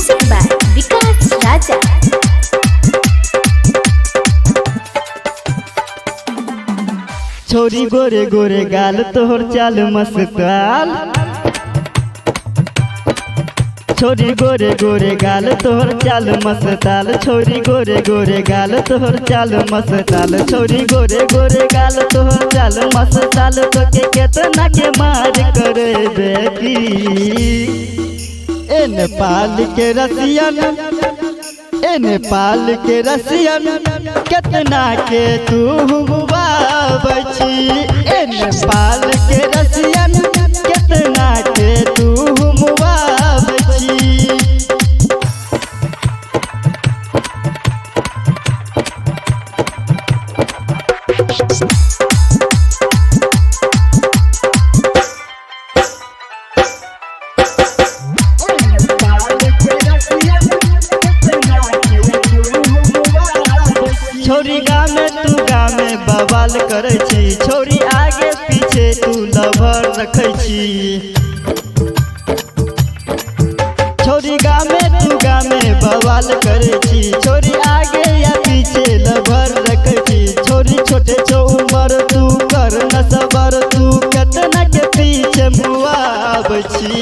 Music by विकास राजा। छोरी गोरे गोरे गाल तोहर चाल मस्ताल, छोरी गोरे गोरे गाल तोहर चाल मस्ताल, छोरी गोरे गोरे गाल तोहर चाल मस्ताल, छोरी गोरे गोरे गाल तोहर चाल मस्ताल। तो के केतना के मार करे बेटी ए नेपाल के रसियन, ए नेपाल के रसियन केतना के तू हुआबछी, ए नेपाल के रसियन केतना के तू हुआबछी। छोरी गामे तू गामे बवाल करे छी, छोरी आगे पीछे तू लवर रखे छी। छोरी गामे तू गामे बवाल करे छी, छोरी आगे या पीछे लवर रखे छी। छोरी छोटे छो उमर तू कर न सबर, तू केतना के पीछे मुआब छी।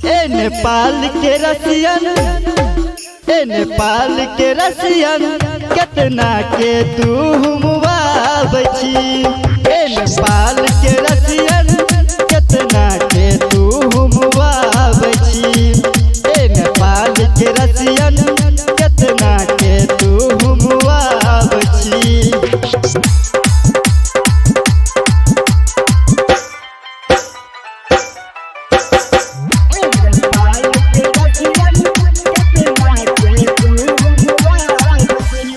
ए नेपाल के रसियन, ए नेपाल के रसियन केतना के तू हुआबछी, ए नेपाल के रसियन केतना के तू हुआबछी, ए नेपाल के रसियन केतना के तू हुआबछी।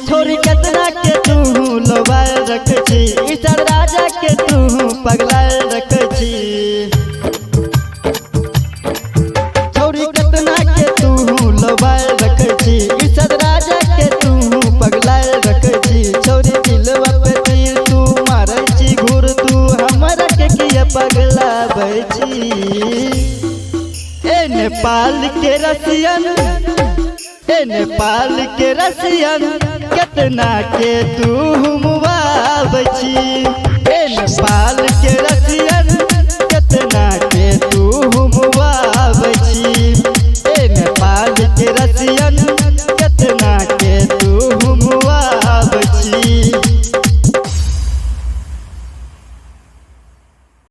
छोरी केतना के तू लोबाल रखे छी, ईसर राजा के तू पगलाल रखे छी। छोरी केतना के तू लोबाल रखे छी, ईसर राजा के तू पगलाल रखे छी। छोरी दिलवा पे तीर तू मारे छी घूर, तू हमरा के किया पगलाबै छी। ए नेपाल के रसियन, ए नेपाल के रसियन केतना के तू हुआबछी, ए नेपाल के